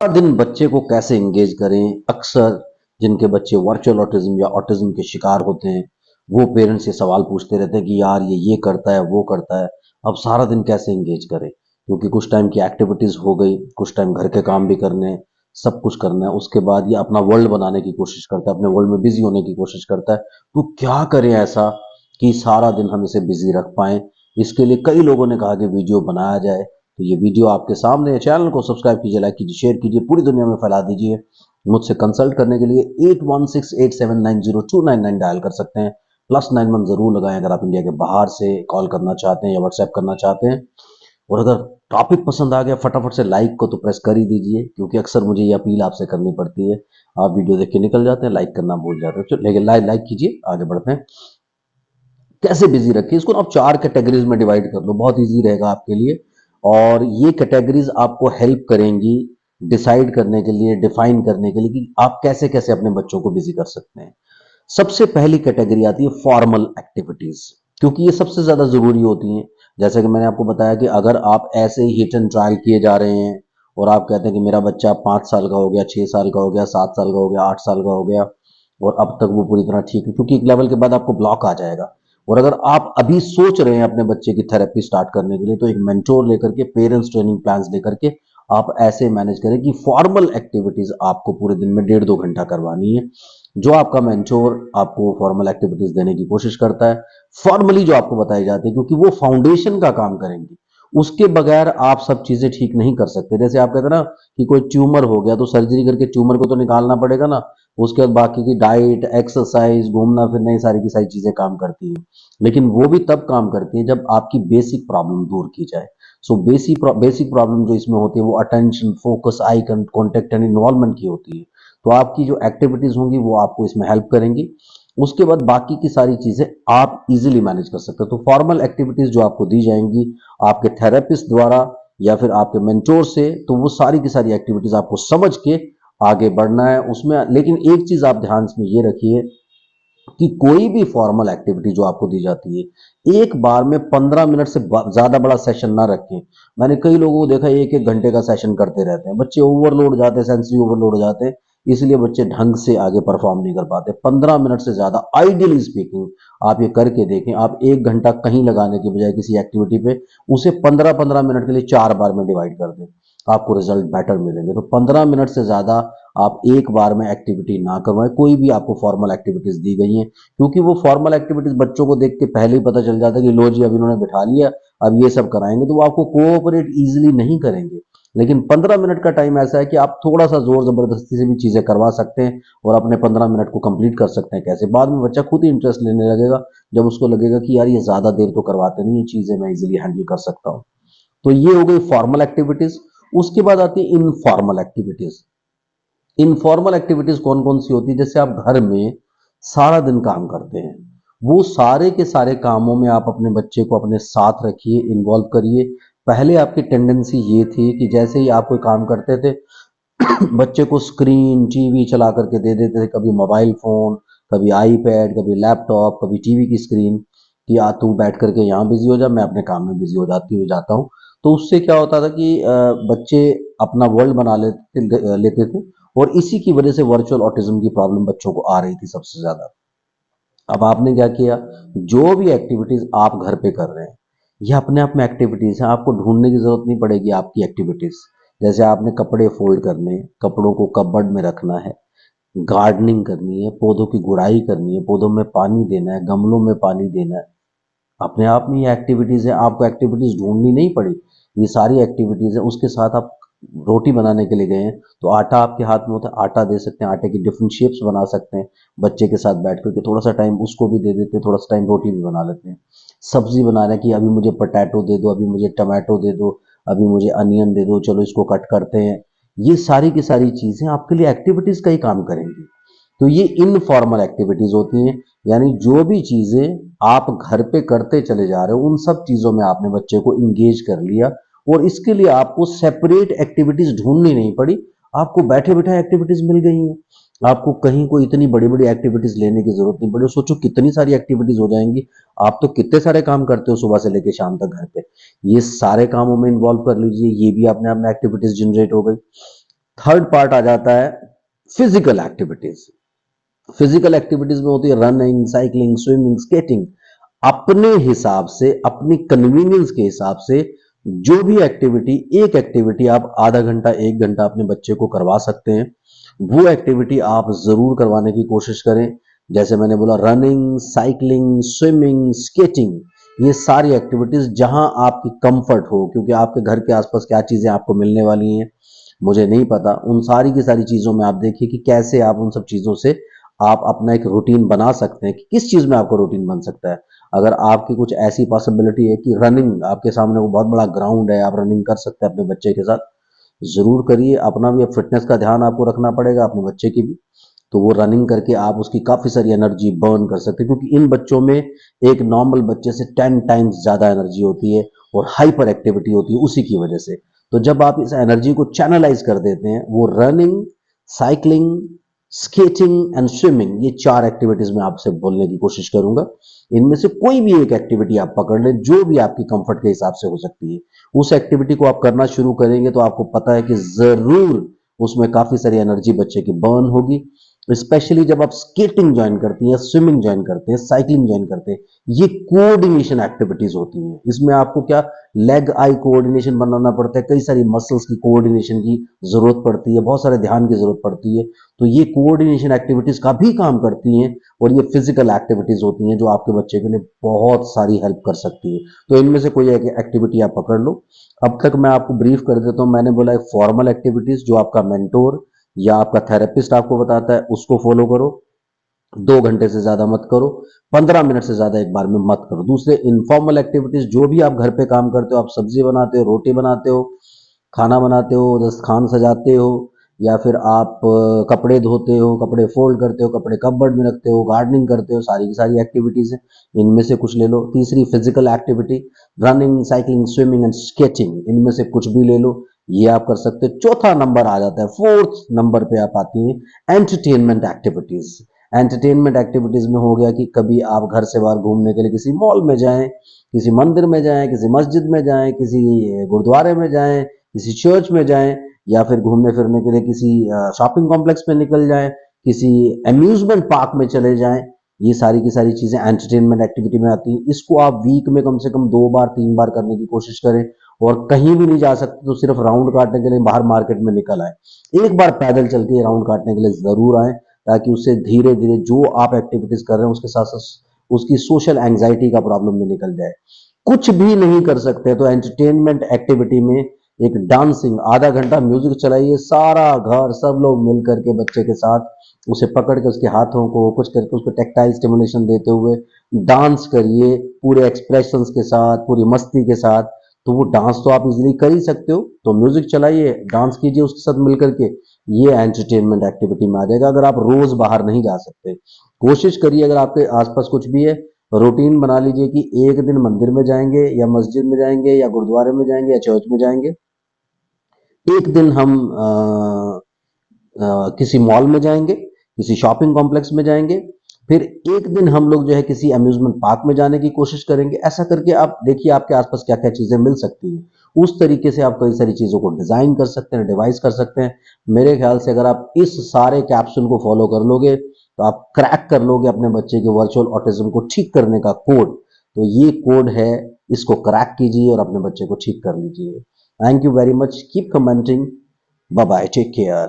दिन बच्चे को कैसे एंगेज करें। अक्सर जिनके बच्चे वर्चुअल ऑटिज्म या ऑटिज्म के शिकार होते हैं, वो पेरेंट्स ये सवाल पूछते रहते हैं कि यार ये करता है, वो करता है, अब सारा दिन कैसे एंगेज करें। क्योंकि कुछ टाइम की एक्टिविटीज हो गई, कुछ टाइम घर के काम भी करने हैं, सब कुछ करना है, उसके बाद ये अपना वर्ल्ड बनाने की कोशिश करता है, अपने वर्ल्ड में बिजी होने की कोशिश करता है। तो क्या करें ऐसा कि सारा दिन हम इसे बिजी रख पाएं। इसके लिए कई लोगों ने कहा कि वीडियो बनाया जाए, तो ये वीडियो आपके सामने है। चैनल को सब्सक्राइब कीजिए, लाइक कीजिए, शेयर कीजिए, पूरी दुनिया में फैला दीजिए। मुझसे कंसल्ट करने के लिए 8168790299 डायल कर सकते हैं। +91 जरूर लगाएं अगर आप इंडिया के बाहर से कॉल करना चाहते हैं या व्हाट्सएप करना चाहते हैं। और अगर टॉपिक पसंद आ गया, फटाफट से लाइक को तो प्रेस कर ही दीजिए, क्योंकि अक्सर मुझे ये अपील आपसे करनी पड़ती है। आप वीडियो देख के निकल जाते हैं, लाइक करना भूल जाते हैं। लेकिन लाइक कीजिए, आगे बढ़ते हैं। कैसे बिजी रखिए इसको, आप 4 कैटेगरीज में डिवाइड कर लो, बहुत इजी रहेगा आपके लिए। और ये कैटेगरीज आपको हेल्प करेंगी डिसाइड करने के लिए, डिफाइन करने के लिए कि आप कैसे कैसे अपने बच्चों को बिजी कर सकते हैं। सबसे पहली कैटेगरी आती है फॉर्मल एक्टिविटीज, क्योंकि ये सबसे ज्यादा जरूरी होती हैं। जैसे कि मैंने आपको बताया कि अगर आप ऐसे ही हिट एंड ट्रायल किए जा रहे हैं और आप कहते हैं कि मेरा बच्चा 5 साल का हो गया, 6 साल का हो गया, 7 साल का हो गया, 8 साल का हो गया, और अब तक वो पूरी तरह ठीक है, क्योंकि एक लेवल के बाद आपको ब्लॉक आ जाएगा। और अगर आप अभी सोच रहे हैं अपने बच्चे की थेरेपी स्टार्ट करने के लिए, तो एक मेंटोर लेकर के, पेरेंट्स ट्रेनिंग प्लान्स लेकर के आप ऐसे मैनेज करें कि फॉर्मल एक्टिविटीज आपको पूरे दिन में 1.5-2 घंटा करवानी है। जो आपका मेंटोर आपको फॉर्मल एक्टिविटीज देने की कोशिश करता है, फॉर्मली जो आपको बताई जाती है, क्योंकि वो फाउंडेशन का काम करेंगे। उसके बगैर आप सब चीजें ठीक नहीं कर सकते। जैसे आप कहते हैं ना कि कोई ट्यूमर हो गया तो सर्जरी करके ट्यूमर को तो निकालना पड़ेगा ना, उसके बाद बाकी की डाइट, एक्सरसाइज, घूमना फिरना, ये सारी की सारी चीजें काम करती हैं। लेकिन वो भी तब काम करती है जब आपकी बेसिक प्रॉब्लम दूर की जाए। सो बेसिक प्रॉब्लम जो इसमें होती है वो attention, focus, eye contact and involvement की होती है। तो आपकी जो एक्टिविटीज होंगी वो आपको इसमें हेल्प करेंगी। उसके बाद बाकी की सारी चीजें आप इजीली मैनेज कर सकते हो। तो फॉर्मल एक्टिविटीज जो आपको दी जाएंगी आपके थेरेपिस्ट द्वारा या फिर आपके मेंटोर से, तो वो सारी की सारी एक्टिविटीज आपको समझ के आगे बढ़ना है उसमें। लेकिन एक चीज आप ध्यान में ये रखिए कि कोई भी फॉर्मल एक्टिविटी जो आपको दी जाती है, एक बार में 15 मिनट से ज्यादा बड़ा सेशन ना रखें। मैंने कई लोगों को देखा 1-1 घंटे का सेशन करते रहते हैं, बच्चे ओवरलोड जाते हैं, सेंसरी ओवरलोड हो जाते हैं, इसलिए बच्चे ढंग से आगे परफॉर्म नहीं कर पाते। 15 मिनट से ज्यादा, आइडियली स्पीकिंग, आप ये करके देखें। आप 1 घंटा कहीं लगाने के बजाय किसी एक्टिविटी पे उसे 15-15 मिनट के लिए 4 बार में डिवाइड कर दें, आपको रिजल्ट बेटर मिलेंगे। तो 15 मिनट से ज्यादा आप एक बार में एक्टिविटी ना करवाएं, कोई भी आपको फॉर्मल एक्टिविटीज दी गई हैं, क्योंकि वो फॉर्मल एक्टिविटीज बच्चों को देख के पहले ही पता चल जाता है कि लो जी अब इन्होंने बिठा लिया, अब ये सब कराएंगे, तो वो आपको कोऑपरेट इजीली नहीं करेंगे। लेकिन 15 मिनट का टाइम ऐसा है कि आप थोड़ा सा जोर जबरदस्ती से भी चीजें करवा सकते हैं और अपने 15 मिनट को कंप्लीट कर सकते हैं। कैसे, बाद में बच्चा खुद ही इंटरेस्ट लेने लगेगा, जब उसको लगेगा कि यार ये ज्यादा देर तो करवाते नहीं, ये चीजें मैं इजिली हैंडल कर सकता हूँ। तो ये हो गई फॉर्मल एक्टिविटीज। उसके बाद आती है इनफॉर्मल एक्टिविटीज। इनफॉर्मल एक्टिविटीज कौन कौन सी होती है? जैसे आप घर में सारा दिन काम करते हैं, वो सारे के सारे कामों में आप अपने बच्चे को अपने साथ रखिए, इन्वॉल्व करिए। पहले आपकी टेंडेंसी ये थी कि जैसे ही आप कोई काम करते थे बच्चे को स्क्रीन, टीवी चला करके दे देते थे, कभी मोबाइल फोन, कभी आईपैड, कभी लैपटॉप, कभी टीवी की स्क्रीन, कि आ तू बैठ करके यहाँ बिजी हो जा, मैं अपने काम में बिजी हो जाता हूँ। तो उससे क्या होता था कि बच्चे अपना वर्ल्ड बना लेते थे, और इसी की वजह से वर्चुअल ऑटिज्म की प्रॉब्लम बच्चों को आ रही थी सबसे ज्यादा। अब आपने क्या किया, जो भी एक्टिविटीज आप घर पे कर रहे हैं ये अपने आप में एक्टिविटीज है, आपको ढूंढने की जरूरत नहीं पड़ेगी आपकी एक्टिविटीज। जैसे आपने कपड़े फोल्ड करने, कपड़ों को कपबोर्ड में रखना है, गार्डनिंग करनी है, पौधों की गुड़ाई करनी है, पौधों में पानी देना है, गमलों में पानी देना है, अपने आप में ये एक्टिविटीज है, आपको एक्टिविटीज ढूंढनी नहीं पड़ी। ये सारी एक्टिविटीज है। उसके साथ आप रोटी बनाने के लिए गए हैं तो आटा आपके हाथ में होता है, आटा दे सकते हैं, आटे की डिफरेंट शेप्स बना सकते हैं। बच्चे के साथ बैठ करके थोड़ा सा टाइम उसको भी दे देते हैं, थोड़ा सा टाइम रोटी भी बना लेते हैं। सब्जी बना रहे हैं कि अभी मुझे पोटैटो दे दो, अभी मुझे टमाटो दे दो, अभी मुझे अनियन दे दो, चलो इसको कट करते हैं। ये सारी की सारी चीजें आपके लिए एक्टिविटीज का ही काम करेंगी। तो ये इनफॉर्मल एक्टिविटीज होती हैं, यानी जो भी चीजें आप घर पे करते चले जा रहे हो उन सब चीजों में आपने बच्चे को इंगेज कर लिया, और इसके लिए आपको सेपरेट एक्टिविटीज ढूंढनी नहीं पड़ी, आपको बैठे बैठे एक्टिविटीज मिल गई हैं। आपको कहीं कोई इतनी बड़ी बड़ी एक्टिविटीज लेने की जरूरत नहीं पड़ी। सोचो कितनी सारी एक्टिविटीज हो जाएंगी। आप तो कितने सारे काम करते हो सुबह से लेकर शाम तक घर पे, ये सारे कामों में इन्वॉल्व कर लीजिए, ये भी अपने आप में एक्टिविटीज जनरेट हो गई। थर्ड पार्ट आ जाता है फिजिकल एक्टिविटीज। फिजिकल एक्टिविटीज में होती है रनिंग, साइकिलिंग, स्विमिंग, स्केटिंग। अपने हिसाब से, अपनी कन्वीनियंस के हिसाब से जो भी एक्टिविटी, एक एक्टिविटी आप आधा घंटा 1 घंटा अपने बच्चे को करवा सकते हैं, वो एक्टिविटी आप जरूर करवाने की कोशिश करें। जैसे मैंने बोला रनिंग, साइकिलिंग, स्विमिंग, स्केटिंग, ये सारी एक्टिविटीज जहां आपकी कंफर्ट हो, क्योंकि आपके घर के आसपास क्या चीजें आपको मिलने वाली हैं मुझे नहीं पता। उन सारी की सारी चीजों में आप देखिए कि कैसे आप उन सब चीजों से आप अपना एक रूटीन बना सकते हैं कि किस चीज में आपका रूटीन बन सकता है। अगर आपकी कुछ ऐसी पॉसिबिलिटी है कि रनिंग, आपके सामने वो बहुत बड़ा ग्राउंड है, आप रनिंग कर सकते हैं अपने बच्चे के साथ, जरूर करिए। अपना भी फिटनेस का ध्यान आपको रखना पड़ेगा, अपने बच्चे की भी। तो वो रनिंग करके आप उसकी काफी सारी एनर्जी बर्न कर सकते हैं, क्योंकि इन बच्चों में एक नॉर्मल बच्चे से 10 टाइम्स ज्यादा एनर्जी होती है और हाइपर एक्टिविटी होती है उसी की वजह से। तो जब आप इस एनर्जी को चैनलाइज कर देते हैं, वो running, cycling, skating and swimming, ये 4 एक्टिविटीज में आपसे बोलने की कोशिश करूंगा। इनमें से कोई भी एक एक्टिविटी आप पकड़ लें जो भी आपकी कंफर्ट के हिसाब से हो सकती है, उस एक्टिविटी को आप करना शुरू करेंगे तो आपको पता है कि जरूर उसमें काफी सारी एनर्जी बच्चे की बर्न होगी। स्पेशली जब आप स्केटिंग ज्वाइन करती हैं, स्विमिंग ज्वाइन करते हैं, साइकिलिंग ज्वाइन करते हैं, ये कोऑर्डिनेशन एक्टिविटीज होती हैं। इसमें आपको क्या, लेग आई कोऑर्डिनेशन बनाना पड़ता है, कई सारी मसल्स की कोऑर्डिनेशन की जरूरत पड़ती है, बहुत सारे ध्यान की जरूरत पड़ती है। तो ये कोऑर्डिनेशन एक्टिविटीज का भी काम करती हैं और ये फिजिकल एक्टिविटीज होती हैं जो आपके बच्चे के लिए बहुत सारी हेल्प कर सकती है। तो इनमें से कोई एक एक्टिविटी आप पकड़ लो। अब तक मैं आपको ब्रीफ कर देता हूं। मैंने बोला एक फॉर्मल एक्टिविटीज जो आपका मेंटोर या आपका थेरेपिस्ट आपको बताता है, उसको फॉलो करो। 2 घंटे से ज्यादा मत करो, 15 मिनट से ज्यादा एक बार में मत करो। दूसरे इनफॉर्मल एक्टिविटीज, जो भी आप घर पे काम करते हो, आप सब्जी बनाते हो, रोटी बनाते हो, खाना बनाते हो, दस्तखान सजाते हो, या फिर आप कपड़े धोते हो, कपड़े फोल्ड करते हो, कपड़े कपबोर्ड में रखते हो, गार्डनिंग करते हो, सारी की सारी एक्टिविटीज है, इनमें से कुछ ले लो। तीसरी physical activity, running, cycling, swimming and skating, इनमें से कुछ भी ले लो, ये आप कर सकते हो। चौथा नंबर आ जाता है, फोर्थ नंबर पे आप आती है एंटरटेनमेंट एक्टिविटीज। एंटरटेनमेंट एक्टिविटीज में हो गया कि कभी आप घर से बाहर घूमने के लिए किसी मॉल में जाएं, किसी मंदिर में जाएं, किसी मस्जिद में जाएं, किसी गुरुद्वारे में जाएं, किसी चर्च में जाएं, या फिर घूमने फिरने के लिए किसी शॉपिंग कॉम्प्लेक्स में निकल जाएं, किसी अम्यूजमेंट पार्क में चले जाएं। ये सारी की सारी चीजें एंटरटेनमेंट एक्टिविटी में आती हैं। इसको आप वीक में कम से कम 2 बार 3 बार करने की कोशिश करें। और कहीं भी नहीं जा सकते तो सिर्फ राउंड काटने के लिए बाहर मार्केट में निकल आए, एक बार पैदल चल के राउंड काटने के लिए जरूर आए, ताकि उससे धीरे धीरे जो आप एक्टिविटीज कर रहे हैं उसके साथ साथ उसकी सोशल एंजाइटी का प्रॉब्लम भी निकल जाए। कुछ भी नहीं कर सकते तो एंटरटेनमेंट एक्टिविटी में एक डांसिंग, आधा घंटा म्यूजिक चलाइए, सारा घर सब लोग मिल करके बच्चे के साथ उसे पकड़ के उसके हाथों को कुछ करके उसको टेक्टाइल स्टिमुलेशन देते हुए डांस करिए, पूरे एक्सप्रेशंस के साथ, पूरी मस्ती के साथ। तो वो डांस तो आप इजीली कर ही सकते हो, तो म्यूजिक चलाइए, डांस कीजिए उसके साथ मिल करके, ये एंटरटेनमेंट एक्टिविटी में आ जाएगा। अगर आप रोज बाहर नहीं जा सकते, कोशिश करिए अगर आपके आसपास कुछ भी है, रूटीन बना लीजिए कि एक दिन मंदिर में जाएंगे या मस्जिद में जाएंगे या गुरुद्वारे में जाएंगे या चर्च में जाएंगे, एक दिन हम किसी मॉल में जाएंगे, किसी शॉपिंग कॉम्प्लेक्स में जाएंगे, फिर एक दिन हम लोग जो है किसी अम्यूजमेंट पार्क में जाने की कोशिश करेंगे। ऐसा करके आप देखिए आपके आसपास क्या क्या चीजें मिल सकती हैं। उस तरीके से आप कई सारी चीजों को डिजाइन कर सकते हैं, डिवाइस कर सकते हैं। मेरे ख्याल से अगर आप इस सारे कैप्सूल को फॉलो कर लोगे तो आप क्रैक कर लोगे अपने बच्चे के वर्चुअल ऑटिज्म को ठीक करने का कोड। तो ये कोड है, इसको क्रैक कीजिए और अपने बच्चे को ठीक कर लीजिए। Thank you very much, keep commenting, bye bye, take care.